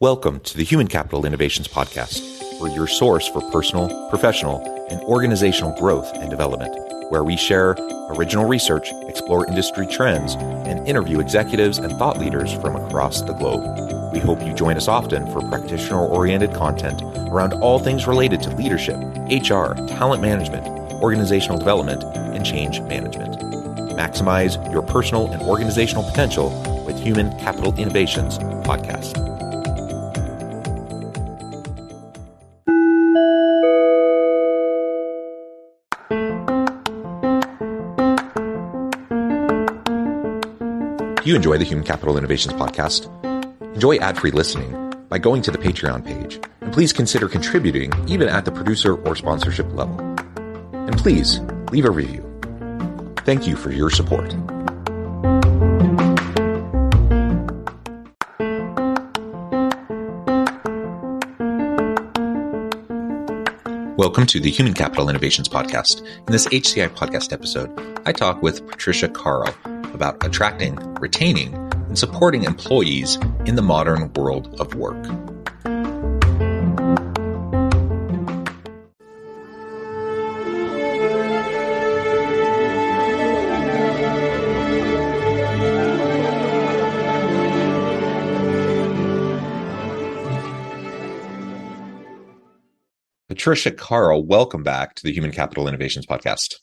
Welcome to the Human Capital Innovations Podcast. We're your source for personal, professional, and organizational growth and development, where we share original research, explore industry trends, and interview executives and thought leaders from across the globe. We hope you join us often for practitioner-oriented content around all things related to leadership, HR, talent management, organizational development, and change management. Maximize your personal and organizational potential with Human Capital Innovations Podcast. Do you enjoy the Human Capital Innovations Podcast? Enjoy ad-free listening by going to the Patreon page, and please consider contributing even at the producer or sponsorship level. And please leave a review. Thank you for your support. Welcome to the Human Capital Innovations Podcast. In this HCI Podcast episode, I talk with PHRca about attracting, retaining, and supporting employees in the modern world of work. PHRca, welcome back to the Human Capital Innovations Podcast.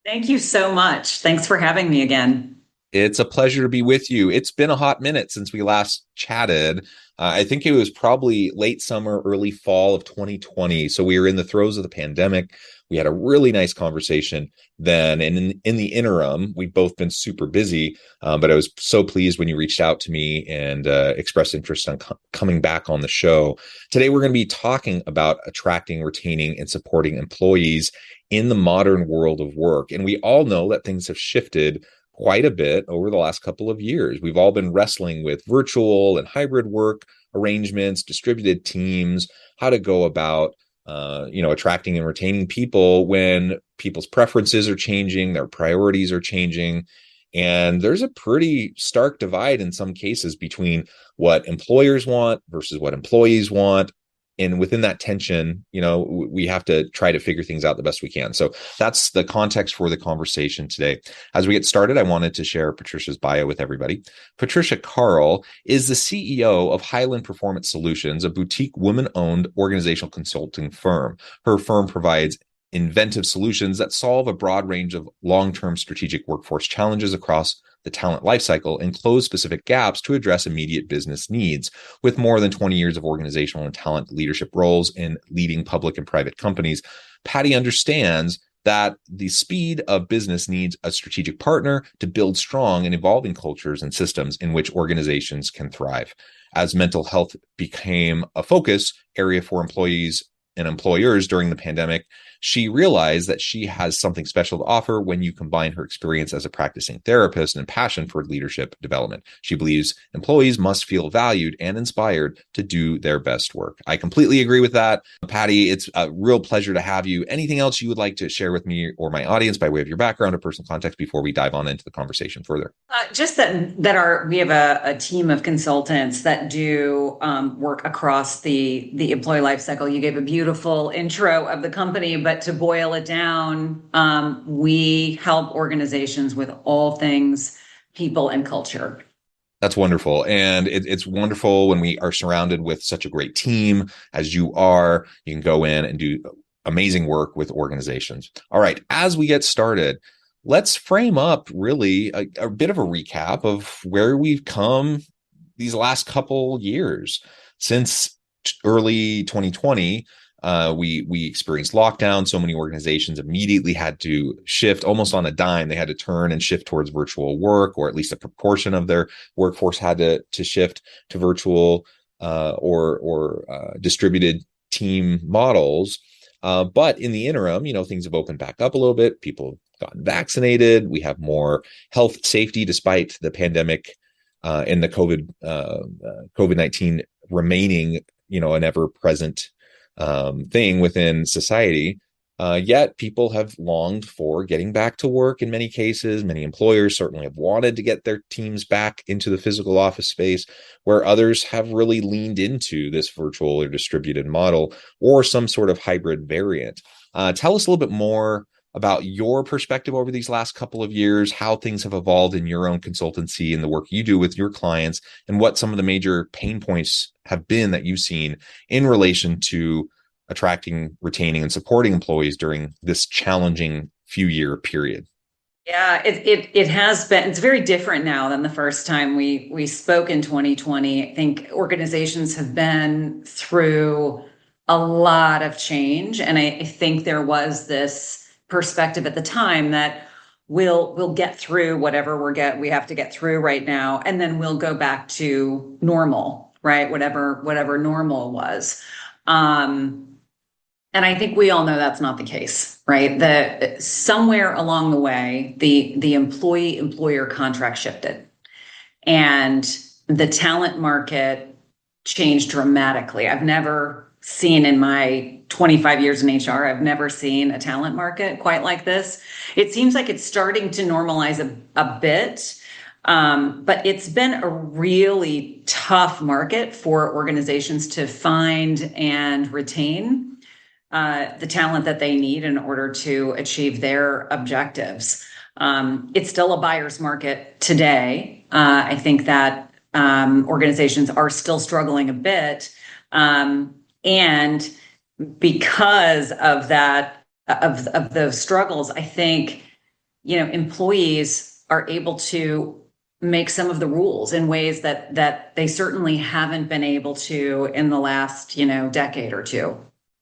Thank you so much. Thanks for having me again. It's a pleasure to be with you. It's been a hot minute since we last chatted. I think it was probably late summer, early fall of 2020. So we were in the throes of the pandemic. We had a really nice conversation then. And in the interim, we've both been super busy. But I was so pleased when you reached out to me and expressed interest on coming back on the show. Today, we're going to be talking about attracting, retaining, and supporting employees in the modern world of work. And we all know that things have shifted quite a bit over the last couple of years. We've all been wrestling with virtual and hybrid work arrangements, distributed teams, how to go about attracting and retaining people when people's preferences are changing, their priorities are changing. And there's a pretty stark divide in some cases between what employers want versus what employees want. And within that tension, we have to try to figure things out the best we can. So that's the context for the conversation today. As we get started, I wanted to share Patricia's bio with everybody. PHRca is the CEO of Highland Performance Solutions, a boutique woman-owned organizational consulting firm. Her firm provides inventive solutions that solve a broad range of long-term strategic workforce challenges across the talent lifecycle and close specific gaps to address immediate business needs. With more than 20 years of organizational and talent leadership roles in leading public and private companies, Patty understands that the speed of business needs a strategic partner to build strong and evolving cultures and systems in which organizations can thrive. As mental health became a focus area for employees and employers during the pandemic, she realized that she has something special to offer when you combine her experience as a practicing therapist and passion for leadership development. She believes employees must feel valued and inspired to do their best work. I completely agree with that. Patty, it's a real pleasure to have you. Anything else you would like to share with me or my audience by way of your background or personal context before we dive on into the conversation further? Just that we have a team of consultants that do work across the employee life cycle. You gave a beautiful intro of the company, but to boil it down, we help organizations with all things people and culture. That's wonderful. And it's wonderful when we are surrounded with such a great team as you are. You can go in and do amazing work with organizations. All right. As we get started, let's frame up really a bit of a recap of where we've come these last couple years. Since early 2020, we experienced lockdown. So many organizations immediately had to shift almost on a dime. They had to turn and shift towards virtual work, or at least a proportion of their workforce had to shift to virtual or distributed team models. But in the interim, things have opened back up a little bit. People have gotten vaccinated. We have more health safety despite the pandemic and the COVID-19 remaining, an ever-present thing within society. Yet people have longed for getting back to work in many cases. Many employers certainly have wanted to get their teams back into the physical office space, where others have really leaned into this virtual or distributed model or some sort of hybrid variant. Tell us a little bit more about your perspective over these last couple of years, how things have evolved in your own consultancy and the work you do with your clients, and what some of the major pain points have been that you've seen in relation to attracting, retaining, and supporting employees during this challenging few-year period. Yeah, it has been. It's very different now than the first time we spoke in 2020. I think organizations have been through a lot of change, and I think there was this perspective at the time that we'll get through whatever we have to get through right now, and then we'll go back to normal, right? Whatever normal was. And I think we all know that's not the case, right? Somewhere along the way, the employee-employer contract shifted, and the talent market changed dramatically. I've never seen in my 25 years in HR, I've never seen a talent market quite like this. It seems like it's starting to normalize a bit, but it's been a really tough market for organizations to find and retain the talent that they need in order to achieve their objectives. It's still a buyer's market today. I think that organizations are still struggling a bit. And because of that, of those struggles, I think, employees are able to make some of the rules in ways that they certainly haven't been able to in the last, decade or two.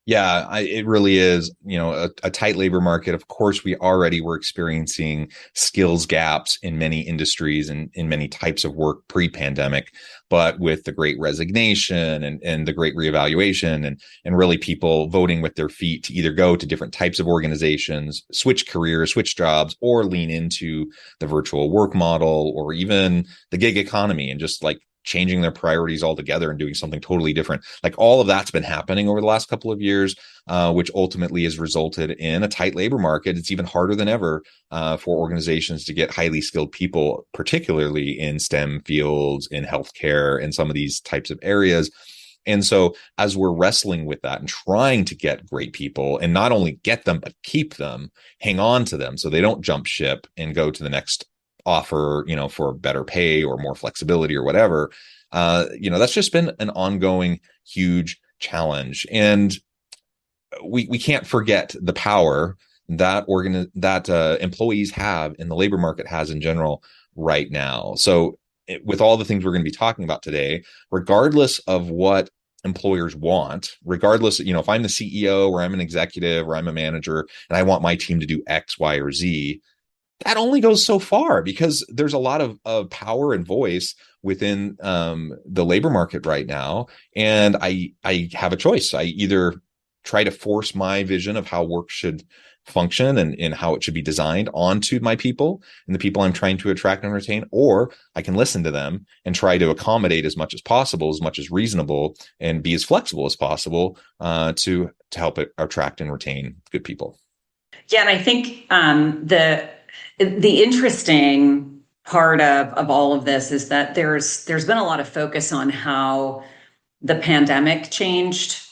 Yeah, it really is, a tight labor market. Of course, we already were experiencing skills gaps in many industries and in many types of work pre-pandemic. But with the great resignation and the great reevaluation and really people voting with their feet to either go to different types of organizations, switch careers, switch jobs, or lean into the virtual work model or even the gig economy and just like changing their priorities altogether and doing something totally different. Like all of that's been happening over the last couple of years, which ultimately has resulted in a tight labor market. It's even harder than ever for organizations to get highly skilled people, particularly in STEM fields, in healthcare, and some of these types of areas. And so as we're wrestling with that and trying to get great people and not only get them, but keep them, hang on to them so they don't jump ship and go to the next offer, for better pay or more flexibility or whatever, that's just been an ongoing huge challenge. And we can't forget the power that employees have and the labor market has in general right now. So with all the things we're going to be talking about today, regardless of what employers want, regardless, if I'm the CEO or I'm an executive or I'm a manager and I want my team to do X, Y, or Z, that only goes so far because there's a lot of power and voice within the labor market right now. And I have a choice. I either try to force my vision of how work should function and how it should be designed onto my people and the people I'm trying to attract and retain, or I can listen to them and try to accommodate as much as possible, as much as reasonable, and be as flexible as possible to help it attract and retain good people. Yeah, and I think the interesting part of all of this is that there's been a lot of focus on how the pandemic changed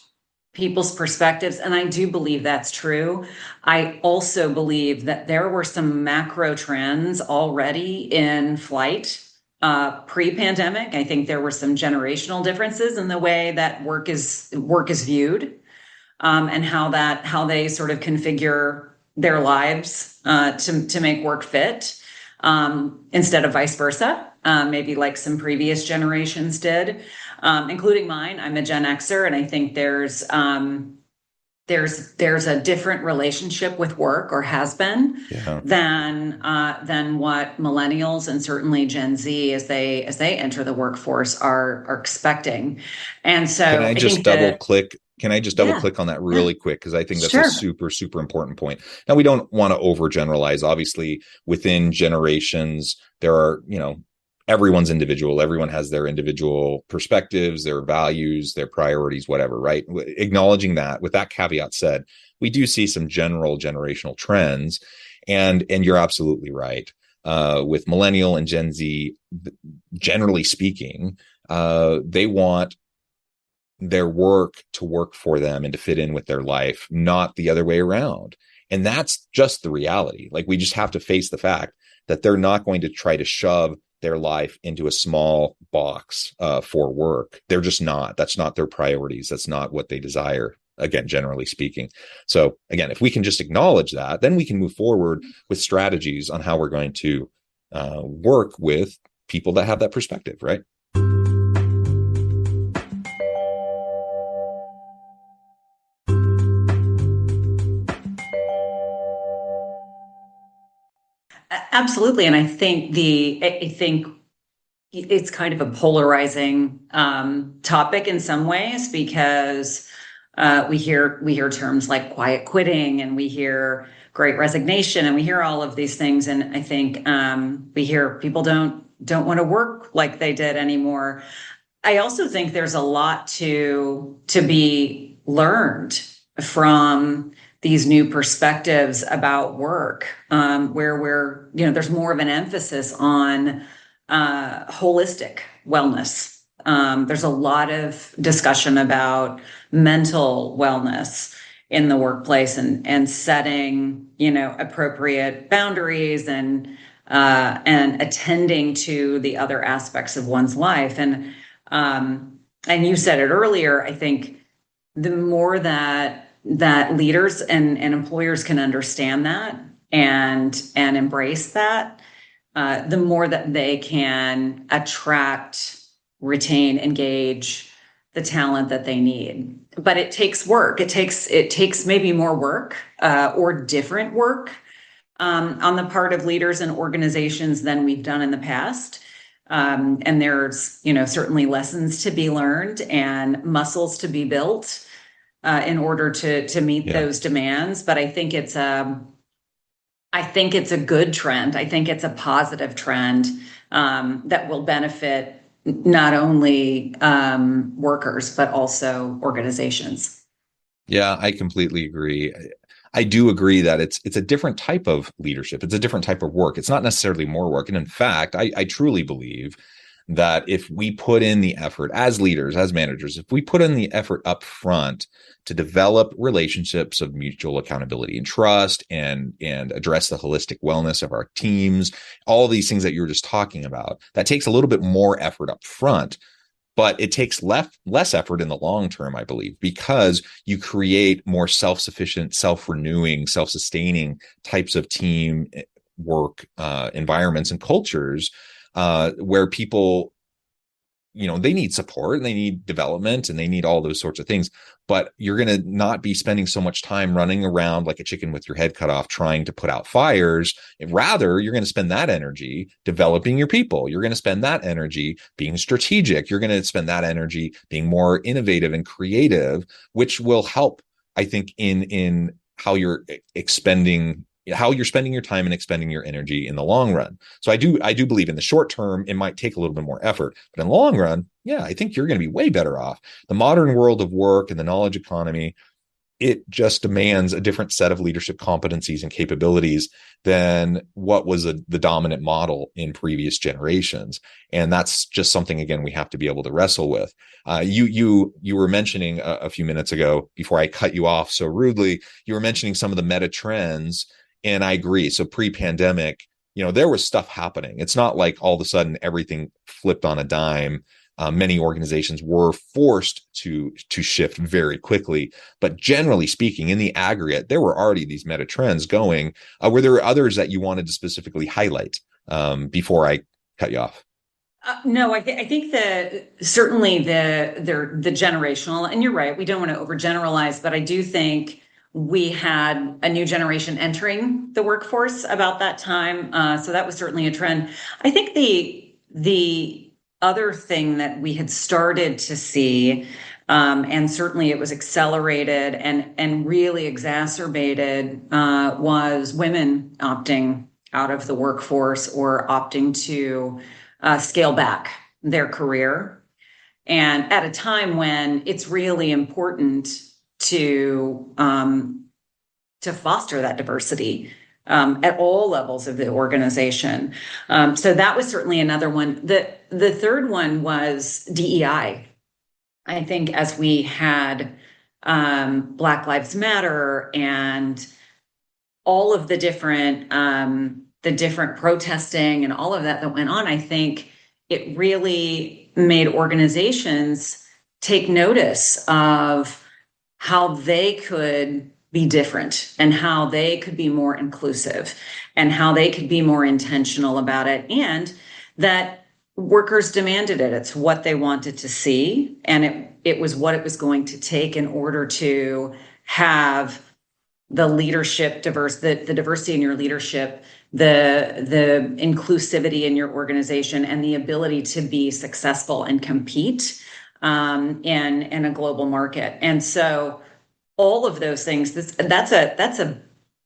people's perspectives. And I do believe that's true. I also believe that there were some macro trends already in flight pre-pandemic. I think there were some generational differences in the way that work is viewed and how they sort of configure their lives to make work fit instead of vice versa, maybe like some previous generations did, including mine. I'm a Gen Xer, and I think there's a different relationship with work, or has been, than what millennials and certainly Gen Z as they enter the workforce are expecting. And so Can I just double click on that really quick? Because I think that's a super, super important point. Now, we don't want to overgeneralize. Obviously, within generations, there are, everyone's individual. Everyone has their individual perspectives, their values, their priorities, whatever, right? Acknowledging that, with that caveat said, we do see some general generational trends. And you're absolutely right. With millennial and Gen Z, generally speaking, they want their work to work for them and to fit in with their life, not the other way around. And that's just the reality. Like, we just have to face the fact that they're not going to try to shove their life into a small box for work. They're just not. That's not their priorities. That's not what they desire, again, generally speaking. So again, if we can just acknowledge that, then we can move forward with strategies on how we're going to work with people that have that perspective, right? Absolutely. And I think it's kind of a polarizing topic in some ways, because we hear terms like quiet quitting, and we hear great resignation, and we hear all of these things. And I think we hear people don't want to work like they did anymore. I also think there's a lot to be learned from these new perspectives about work, where there's more of an emphasis on holistic wellness. There's a lot of discussion about mental wellness in the workplace, and setting, appropriate boundaries, and attending to the other aspects of one's life. And you said it earlier, I think the more that leaders and employers can understand that and embrace that, the more that they can attract, retain, engage the talent that they need. But it takes work. It takes maybe more work or different work on the part of leaders and organizations than we've done in the past. And there's, certainly lessons to be learned and muscles to be built in order to meet those demands. But I think it's a good trend. I think it's a positive trend that will benefit not only workers, but also organizations. Yeah, I completely agree. I do agree that it's a different type of leadership. It's a different type of work. It's not necessarily more work. And in fact, I truly believe that if we put in the effort as leaders, as managers, if we put in the effort up front to develop relationships of mutual accountability and trust, and address the holistic wellness of our teams, all these things that you were just talking about, that takes a little bit more effort up front. But it takes less effort in the long term, I believe, because you create more self-sufficient, self-renewing, self-sustaining types of team work environments and cultures where people, they need support and they need development and they need all those sorts of things. But you're going to not be spending so much time running around like a chicken with your head cut off trying to put out fires. Rather, you're going to spend that energy developing your people. You're going to spend that energy being strategic. You're going to spend that energy being more innovative and creative, which will help, I think, in how you're spending your time and expending your energy in the long run. So I do believe in the short term, it might take a little bit more effort, but in the long run, yeah, I think you're going to be way better off. The modern world of work and the knowledge economy, it just demands a different set of leadership competencies and capabilities than what was the dominant model in previous generations. And that's just something, again, we have to be able to wrestle with. You were mentioning a few minutes ago, before I cut you off so rudely, you were mentioning some of the meta trends. And I agree. So pre-pandemic, there was stuff happening. It's not like all of a sudden everything flipped on a dime. Many organizations were forced to shift very quickly. But generally speaking, in the aggregate, there were already these meta trends going. Were there others that you wanted to specifically highlight before I cut you off? No, I think that certainly the generational, and you're right, we don't want to overgeneralize, but I do think we had a new generation entering the workforce about that time. So that was certainly a trend. I think the other thing that we had started to see, and certainly it was accelerated and really exacerbated, was women opting out of the workforce or opting to scale back their career. And at a time when it's really important to foster that diversity at all levels of the organization. So that was certainly another one. The third one was DEI. I think as we had Black Lives Matter and all of the different protesting and all of that went on, I think it really made organizations take notice of how they could be different and how they could be more inclusive and how they could be more intentional about it, and that workers demanded it. It's what they wanted to see, and it was what it was going to take in order to have the leadership the diversity in your leadership, the inclusivity in your organization, and the ability to be successful and compete in a global market. And so all of those things, that's a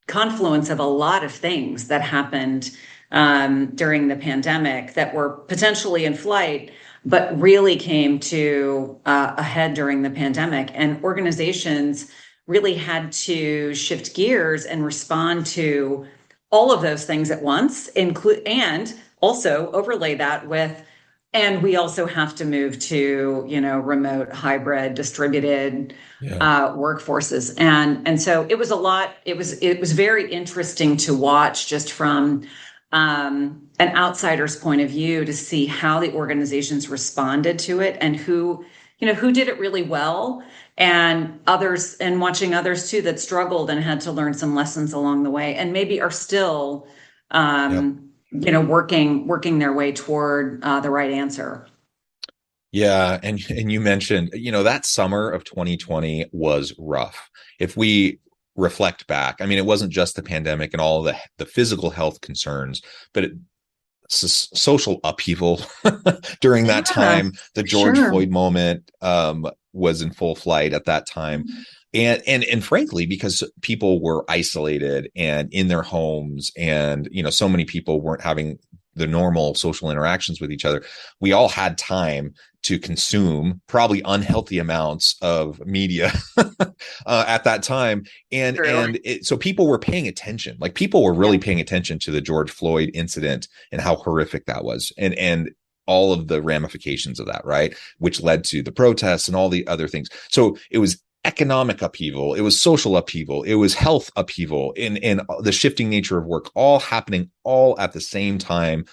confluence of a lot of things that happened during the pandemic that were potentially in flight, but really came to a head during the pandemic. And organizations really had to shift gears and respond to all of those things at once, and also overlay that with, and we also have to move to, remote, hybrid, distributed workforces. And so it was a lot. It was very interesting to watch just from an outsider's point of view to see how the organizations responded to it and who did it really well, and others, and watching others too that struggled and had to learn some lessons along the way and maybe are still working their way toward the right answer. Yeah. And you mentioned, that summer of 2020 was rough. If we reflect back, I mean, it wasn't just the pandemic and all the physical health concerns, but social upheaval during that time. The George Floyd moment was in full flight at that time. And frankly, because people were isolated and in their homes, and so many people weren't having the normal social interactions with each other, we all had time to consume probably unhealthy amounts of media at that time. So people were paying attention. Like, people were really paying attention to the George Floyd incident and how horrific that was. And all of the ramifications of that, right? Which led to the protests and all the other things. So it was economic upheaval, it was social upheaval, it was health upheaval, and the shifting nature of work all happening all at the same time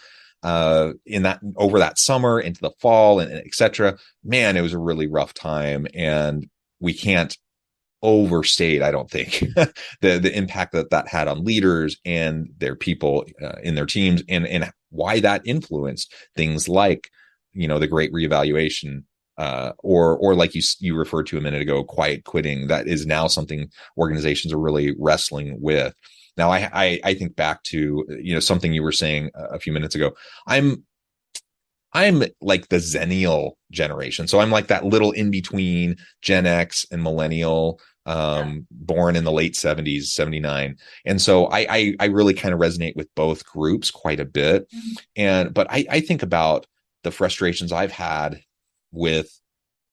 over that summer into the fall, and et cetera. Man, it was a really rough time, and we can't overstate, I don't think, the impact that had on leaders and their people in their teams, and why that influenced things like, the Great Reevaluation, or like you referred to a minute ago, quiet quitting. That is now something organizations are really wrestling with. Now, I think back to, something you were saying a few minutes ago. I'm like the Zennial generation. So I'm like that little in between Gen X and millennial, born in the late 70s, 79. And so I really kind of resonate with both groups quite a bit. But I think about the frustrations I've had with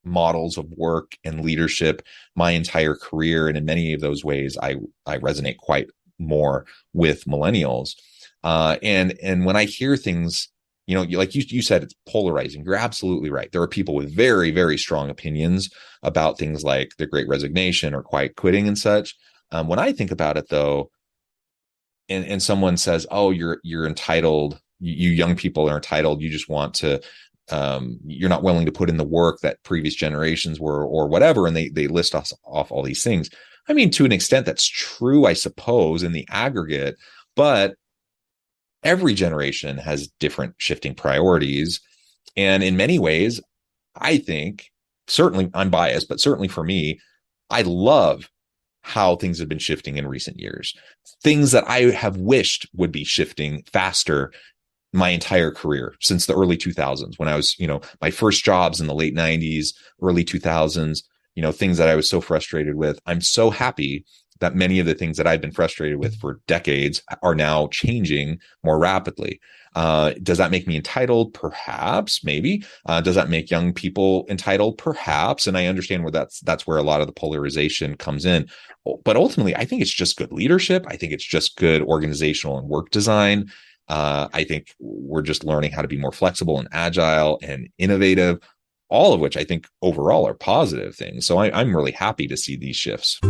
models of work and leadership my entire career. And in many of those ways, I resonate quite more with millennials. And when I hear things, like you said, it's polarizing. You're absolutely right. There are people with very, very strong opinions about things like the Great Resignation or quiet quitting and such. When I think about it, though, and someone says, "Oh, you're entitled. You young people are entitled. You just want to. You're not willing to put in the work that previous generations were, or whatever," and they list us off all these things. I mean, to an extent, that's true, I suppose, in the aggregate, but every generation has different shifting priorities. And in many ways, I think, certainly I'm biased, but certainly for me, I love how things have been shifting in recent years. Things that I have wished would be shifting faster my entire career since the early 2000s, when I was, my first jobs in the late 90s, early 2000s, things that I was so frustrated with. I'm so happy that many of the things that I've been frustrated with for decades are now changing more rapidly. Does that make me entitled? Perhaps, maybe. Does that make young people entitled? Perhaps. And I understand where that's where a lot of the polarization comes in. But ultimately, I think it's just good leadership. I think it's just good organizational and work design. I think we're just learning how to be more flexible and agile and innovative, all of which I think overall are positive things. So I'm really happy to see these shifts.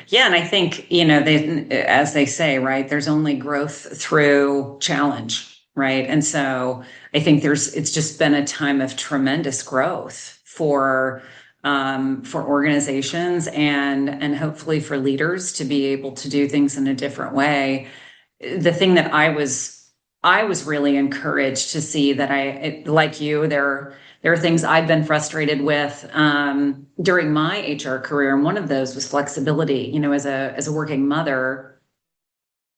Yeah, and I think, as they say, right, there's only growth through challenge, right? And so I think it's just been a time of tremendous growth for organizations and hopefully for leaders to be able to do things in a different way. The thing that I was really encouraged to see that like you, there are things I've been frustrated with during my HR career, and one of those was flexibility. As a working mother,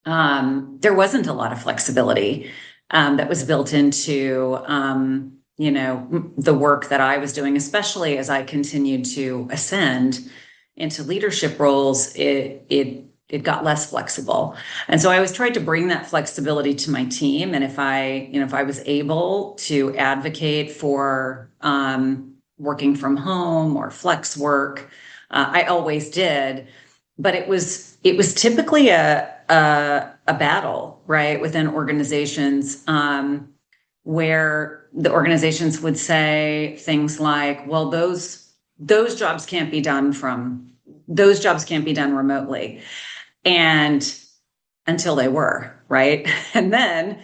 there wasn't a lot of flexibility that was built into the work that I was doing, especially as I continued to ascend into leadership roles. It got less flexible. And so I always tried to bring that flexibility to my team. And if I was able to advocate for working from home or flex work, I always did. But it was typically a battle, right, within organizations, where the organizations would say things like, well, those jobs can't be done remotely. And until they were, right? And then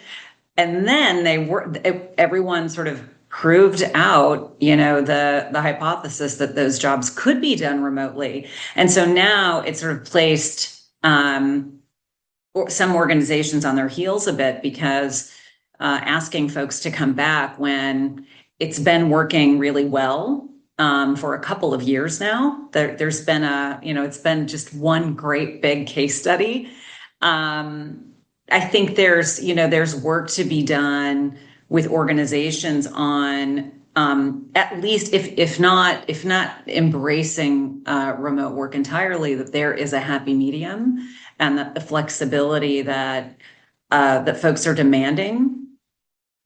they were, everyone sort of proved out, the hypothesis that those jobs could be done remotely. And so now it's sort of placed some organizations on their heels a bit, because asking folks to come back when it's been working really well for a couple of years now. There's been it's been just one great big case study. I think there's work to be done with organizations on at least if not embracing remote work entirely, that there is a happy medium, and that the flexibility that folks are demanding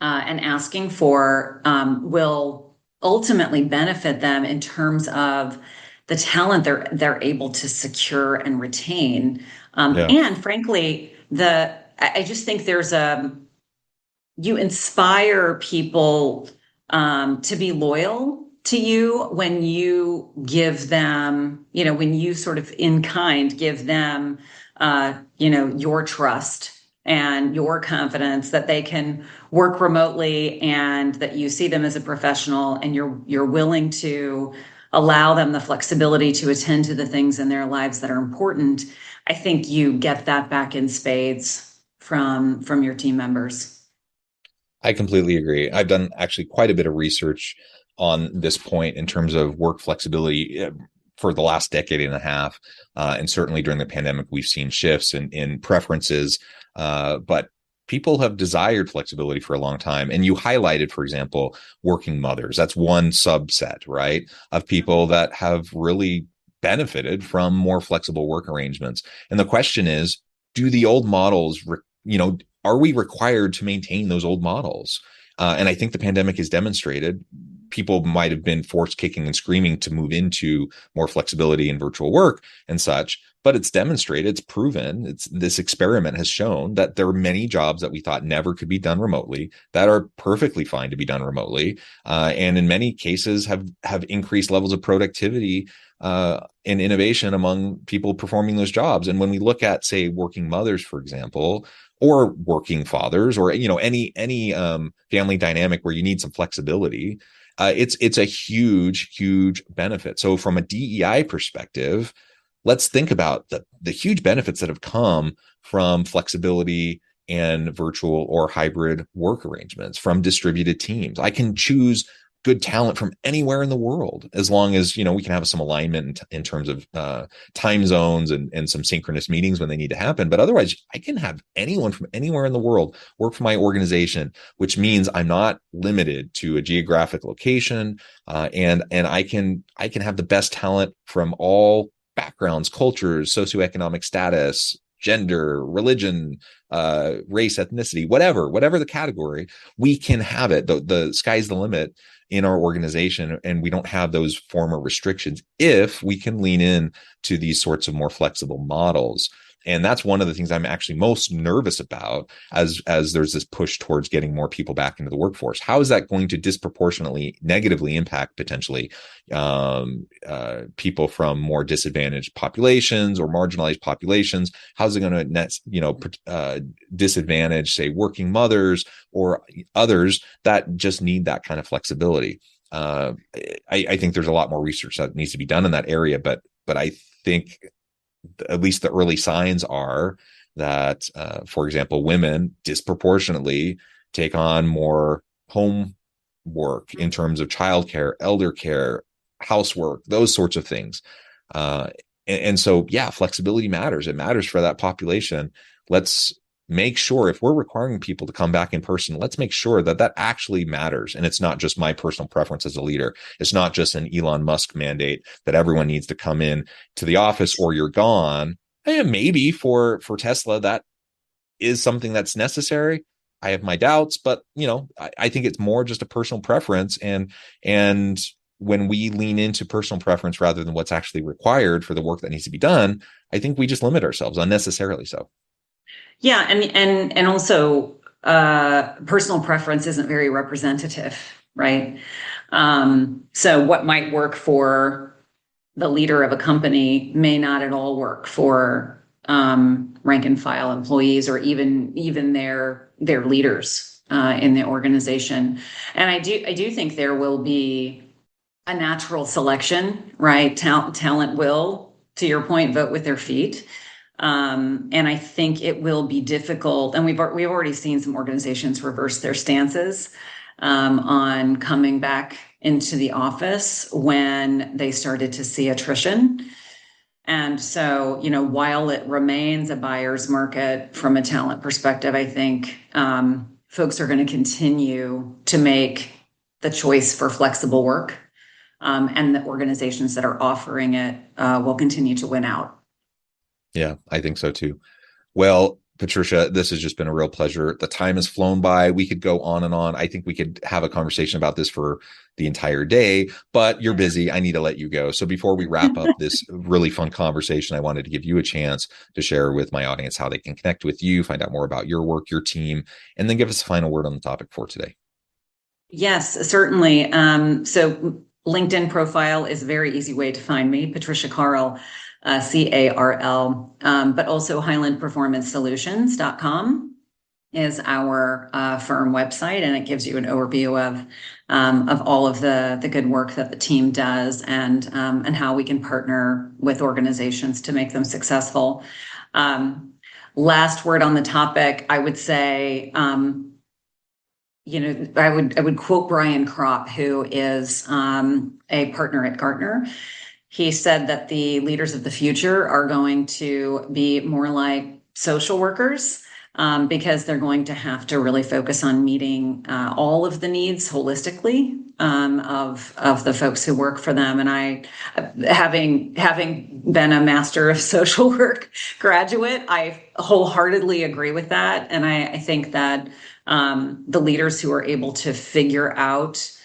and asking for will ultimately benefit them in terms of the talent they're able to secure and retain. And frankly, I just think you inspire people to be loyal to you when you give them, when you sort of in kind give them, your trust and your confidence that they can work remotely, and that you see them as a professional, and you're willing to allow them the flexibility to attend to the things in their lives that are important. I think you get that back in spades from your team members. I completely agree. I've done actually quite a bit of research on this point in terms of work flexibility for the last decade and a half. And certainly during the pandemic, we've seen shifts in preferences. But people have desired flexibility for a long time. And you highlighted, for example, working mothers. That's one subset, right, of people that have really benefited from more flexible work arrangements. And the question is, do the old models, are we required to maintain those old models? And I think the pandemic has demonstrated people might have been forced kicking and screaming to move into more flexibility in virtual work and such, but it's demonstrated, it's proven, this experiment has shown that there are many jobs that we thought never could be done remotely that are perfectly fine to be done remotely, and in many cases have increased levels of productivity and innovation among people performing those jobs. And when we look at, say, working mothers, for example, or working fathers, or any family dynamic where you need some flexibility, it's a huge benefit. So from a DEI perspective, let's think about the huge benefits that have come from flexibility and virtual or hybrid work arrangements, from distributed teams. I can choose good talent from anywhere in the world, as long as, we can have some alignment in terms of time zones and some synchronous meetings when they need to happen. But otherwise, I can have anyone from anywhere in the world work for my organization, which means I'm not limited to a geographic location, and I can have the best talent from all backgrounds, cultures, socioeconomic status, gender, religion, race, ethnicity, whatever the category, we can have it. The sky's the limit in our organization, and we don't have those former restrictions if we can lean in to these sorts of more flexible models. And that's one of the things I'm actually most nervous about as there's this push towards getting more people back into the workforce. How is that going to disproportionately negatively impact potentially people from more disadvantaged populations or marginalized populations? How's it going to disadvantage, say, working mothers or others that just need that kind of flexibility? I think there's a lot more research that needs to be done in that area, but I think at least the early signs are that, for example, women disproportionately take on more home work in terms of childcare, elder care, housework, those sorts of things. And so, yeah, flexibility matters. It matters for that population. Let's make sure, if we're requiring people to come back in person, let's make sure that actually matters. And it's not just my personal preference as a leader. It's not just an Elon Musk mandate that everyone needs to come in to the office or you're gone. And maybe for Tesla, that is something that's necessary. I have my doubts, but I think it's more just a personal preference. And when we lean into personal preference rather than what's actually required for the work that needs to be done, I think we just limit ourselves unnecessarily so. Yeah, and also personal preference isn't very representative, right? So what might work for the leader of a company may not at all work for rank and file employees or even their leaders in the organization. And I do think there will be a natural selection, right? Talent will, to your point, vote with their feet. And I think it will be difficult. And we've already seen some organizations reverse their stances on coming back into the office when they started to see attrition. And so, while it remains a buyer's market from a talent perspective, I think folks are going to continue to make the choice for flexible work. And the organizations that are offering it will continue to win out. Yeah, I think so too. Well, Patricia, this has just been a real pleasure. The time has flown by. We could go on and on. I think we could have a conversation about this for the entire day, but you're busy. I need to let you go. So before we wrap up this really fun conversation, I wanted to give you a chance to share with my audience how they can connect with you, find out more about your work, your team, and then give us a final word on the topic for today. Yes, certainly. So LinkedIn profile is a very easy way to find me, Patricia Carl. CARL, but also HighlandPerformanceSolutions.com is our firm website, and it gives you an overview of all of the good work that the team does and how we can partner with organizations to make them successful. Last word on the topic, I would say, I would quote Brian Kropp, who is a partner at Gartner. He said that the leaders of the future are going to be more like social workers because they're going to have to really focus on meeting all of the needs holistically of the folks who work for them. And I, having been a master of social work graduate, I wholeheartedly agree with that. And I think that the leaders who are able to figure out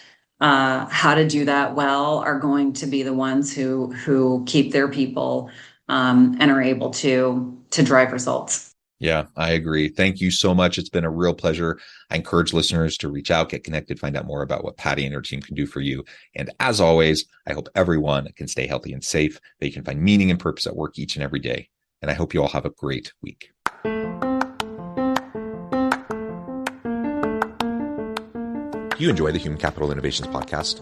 how to do that well are going to be the ones who keep their people and are able to drive results. Yeah, I agree. Thank you so much. It's been a real pleasure. I encourage listeners to reach out, get connected, find out more about what Patty and her team can do for you. And as always, I hope everyone can stay healthy and safe, that you can find meaning and purpose at work each and every day. And I hope you all have a great week. Do you enjoy the Human Capital Innovations podcast?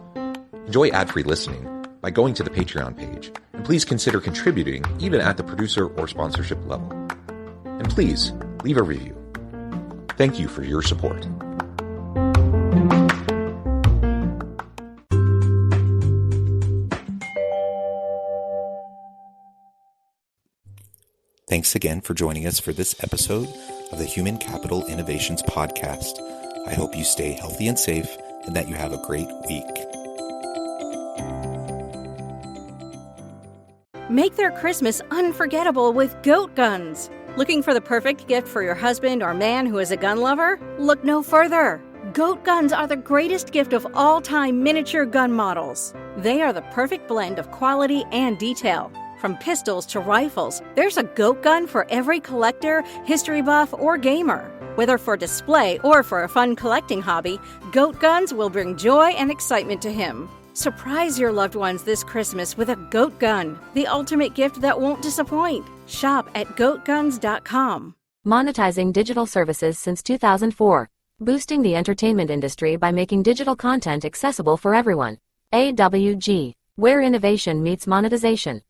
Enjoy ad-free listening by going to the Patreon page, and please consider contributing even at the producer or sponsorship level. And please leave a review. Thank you for your support. Thanks again for joining us for this episode of the Human Capital Innovations Podcast. I hope you stay healthy and safe and that you have a great week. Make their Christmas unforgettable with goat guns. Looking for the perfect gift for your husband or man who is a gun lover? Look no further. Goat guns are the greatest gift of all time miniature gun models. They are the perfect blend of quality and detail. From pistols to rifles, there's a goat gun for every collector, history buff, or gamer. Whether for display or for a fun collecting hobby, goat guns will bring joy and excitement to him. Surprise your loved ones this Christmas with a goat gun, the ultimate gift that won't disappoint. Shop at goatguns.com. Monetizing digital services since 2004. Boosting the entertainment industry by making digital content accessible for everyone. AWG, where innovation meets monetization.